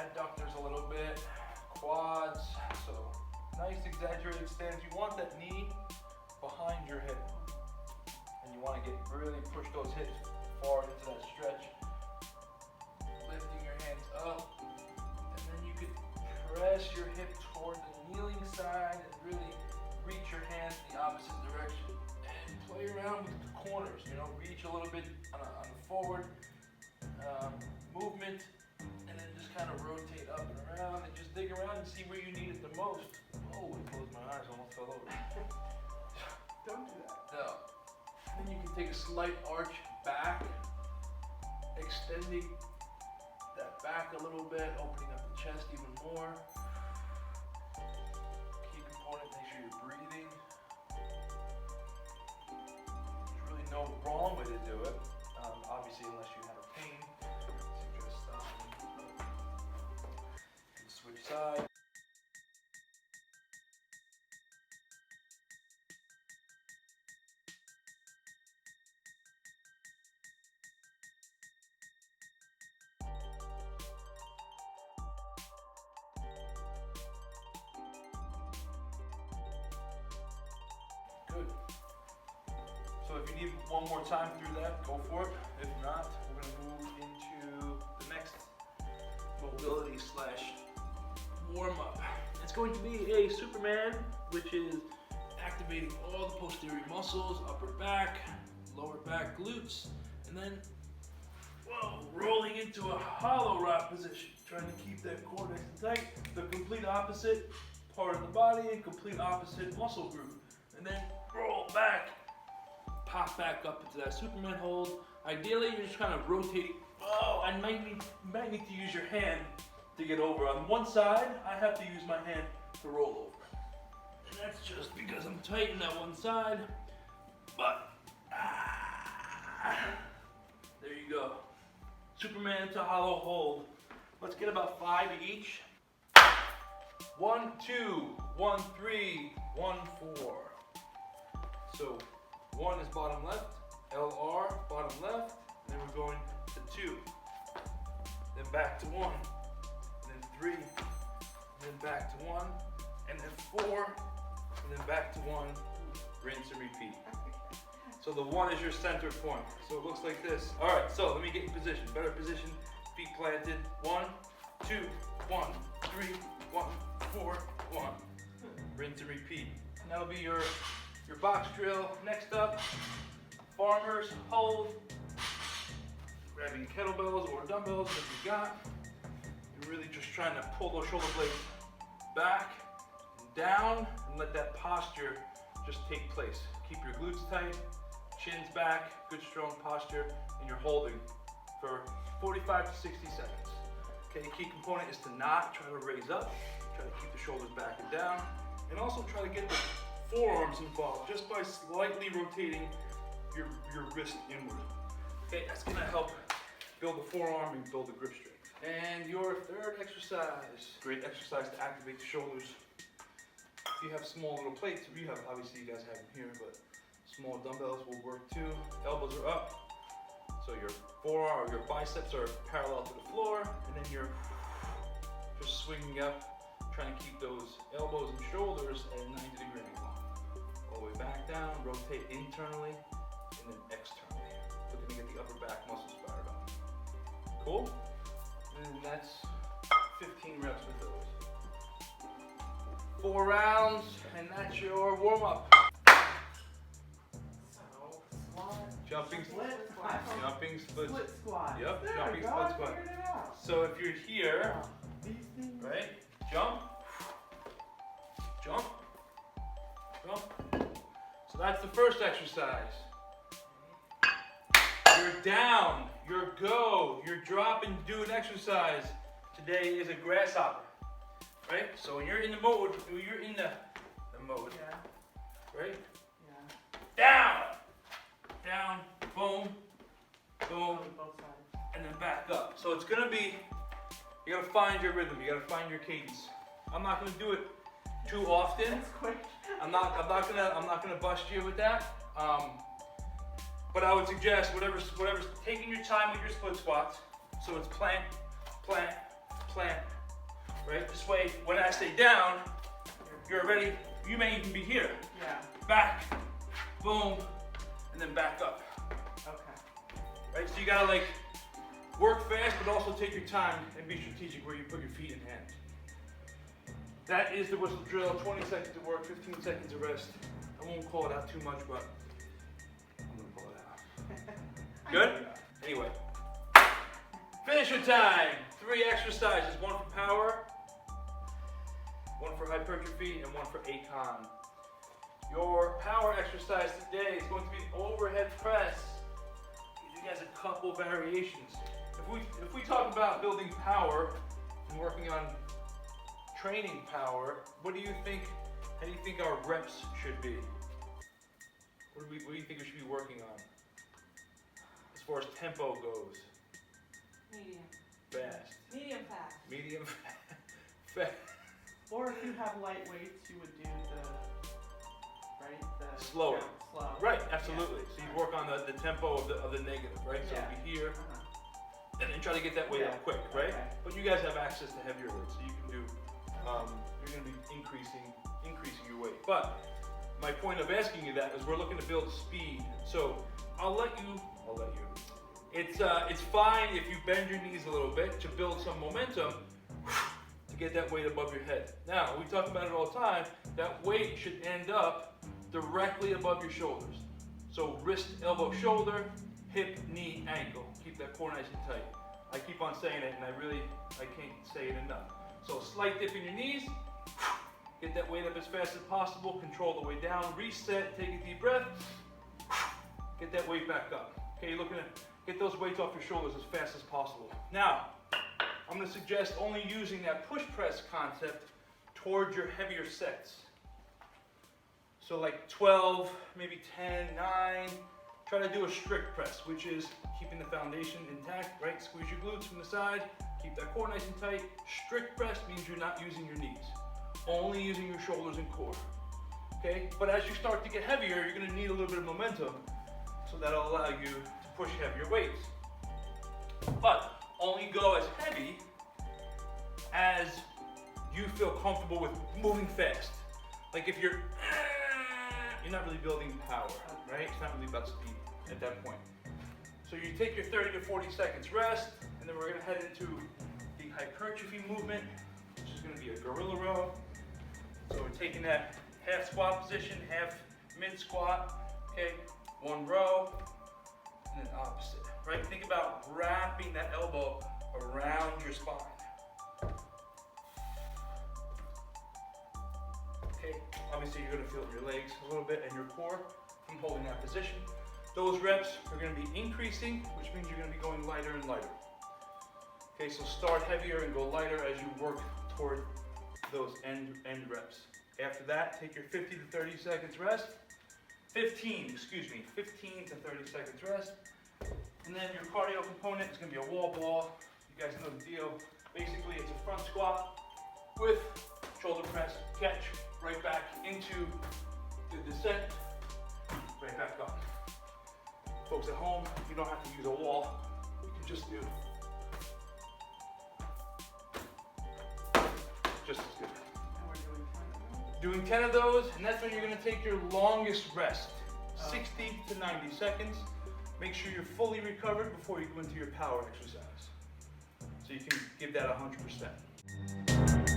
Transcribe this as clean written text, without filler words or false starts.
adductors a little bit, quads. So nice exaggerated stance. You want that knee behind your hip. And you want to really push those hips forward into that stretch. Lifting your hands up. And then you could press your hip toward the kneeling side and really reach your hands in the opposite direction. And play around with the corners, you know, reach a little bit on the forward movement, and then just kind of rotate up and around and just dig around and see where you need it the most. Oh, I closed my eyes, almost fell over. Don't do that. No. Then you can take a slight arch back, extending that back a little bit, opening up the chest even more. Key component, make sure you're breathing. There's really no wrong way to do it, obviously unless you have a pain. So just switch sides. Good. So if you need one more time through that, go for it. If not, we're going to move into the next mobility / warm up. It's going to be a Superman, which is activating all the posterior muscles, upper back, lower back, glutes, and then rolling into a hollow rock position, trying to keep that core nice and tight. The complete opposite part of the body and complete opposite muscle group. And then roll back, pop back up into that Superman hold. Ideally, you're just kind of rotating. Oh, I might need to use your hand to get over. On one side, I have to use my hand to roll over. And that's just because I'm tight in that one side. But, there you go. Superman to hollow hold. Let's get about 5 each. 1, 2, 1, 3, 1, 4. So 1 is bottom left, LR, bottom left, and then we're going to 2, then back to 1, and then 3, and then back to 1, and then 4, and then back to 1, rinse and repeat. So the 1 is your center point. So it looks like this. All right, so let me get in position. Better position, feet planted. 1, 2, 1, 3, 1, 4, 1. Rinse and repeat. And that'll be your box drill. Next up, farmers hold. Grabbing kettlebells or dumbbells that you got. You're really just trying to pull those shoulder blades back and down and let that posture just take place. Keep your glutes tight, chin's back, good strong posture, and you're holding for 45 to 60 seconds. Okay, key component is to not try to raise up, try to keep the shoulders back and down, and also try to get the forearms involved just by slightly rotating your wrist inward. Okay, that's gonna help build the forearm and build the grip strength. And your third exercise, great exercise to activate the shoulders. If you have small little plates, you have, obviously you guys have them here, but small dumbbells will work too. Elbows are up, so your forearm, your biceps are parallel to the floor, and then you're just swinging up, trying to keep those elbows and shoulders at a 90-degree angle. All the way back down, rotate internally, and then externally. Looking to get the upper back muscles fired up. Cool? And that's 15 reps with those. 4 rounds, and that's your warm-up. Jumping split squat. Jumping split squat. Yep, there jumping go, split squat. So if you're here, right, jump, jump, jump. So that's the first exercise. You're down, you're go, you're drop and do an exercise. Today is a grasshopper, right? So when you're in the mode, you're in the mode, right? Down, down, boom, boom, and then back up. So it's gonna be, you gotta find your rhythm, you gotta find your cadence. I'm not gonna do it too often. That's quick. I'm not gonna bust you with that. But I would suggest whatever's taking your time with your split squats. So it's plant, plant, plant, right? This way, when I say down, you're already, you may even be here. Yeah. Back, boom, and then back up. Okay. Right, so you gotta like work fast, but also take your time and be strategic where you put your feet and hands. That is the whistle drill. 20 seconds of work, 15 seconds of rest. I won't call it out too much, but I'm gonna call it out. Good? Anyway, finisher time. 3 exercises, 1 for power, 1 for hypertrophy, and 1 for ACON. Your power exercise today is going to be an overhead press. Give you guys a couple variations. If we talk about building power and working on training power, what do you think? How do you think our reps should be? What do you think we should be working on as far as tempo goes? Medium. Fast. Medium fast. Medium fast. Or if you have light weights, you would do the Slower. Yeah, slow. Right, absolutely. So you work on the tempo of the negative, right? So Yeah. it'll be here, Uh-huh. and then try to get that weight up quick, right? Okay. But you guys have access to heavier weights, so you can do. You're going to be increasing your weight. But my point of asking you that is we're looking to build speed. So I'll let you. It's fine if you bend your knees a little bit to build some momentum to get that weight above your head. Now, we talk about it all the time, that weight should end up directly above your shoulders. So wrist, elbow, shoulder, hip, knee, ankle. Keep that core nice and tight. I keep on saying it and I can't say it enough. So slight dip in your knees, get that weight up as fast as possible, control the way down, reset, take a deep breath, get that weight back up. Okay, you're looking to get those weights off your shoulders as fast as possible. Now, I'm going to suggest only using that push press concept towards your heavier sets. So like 12, maybe 10, 9. Try to do a strict press, which is keeping the foundation intact, right? Squeeze your glutes from the side, keep that core nice and tight. Strict press means you're not using your knees, only using your shoulders and core. Okay? But as you start to get heavier, you're going to need a little bit of momentum, so that'll allow you to push heavier weights. But only go as heavy as you feel comfortable with moving fast. Like if you're not really building power, right? It's not really about speed at that point. So you take your 30 to 40 seconds rest, and then we're gonna head into the hypertrophy movement, which is gonna be a gorilla row. So we're taking that half squat position, half mid squat, okay? 1 row, and then opposite, right? Think about wrapping that elbow around your spine. Okay, obviously you're gonna feel your legs a little bit and your core from holding that position. Those reps are gonna be increasing, which means you're gonna be going lighter and lighter. Okay, so start heavier and go lighter as you work toward those end reps. After that, take your 50 to 30 seconds rest. 15 to 30 seconds rest. And then your cardio component is gonna be a wall ball. You guys know the deal. Basically, it's a front squat with shoulder press, catch, right back into the descent, right back up. Folks at home, you don't have to use a wall. You can just do just as good. And we're Doing 10 of those, and that's when you're gonna take your longest rest, 60 to 90 seconds. Make sure you're fully recovered before you go into your power exercise. So you can give that 100%.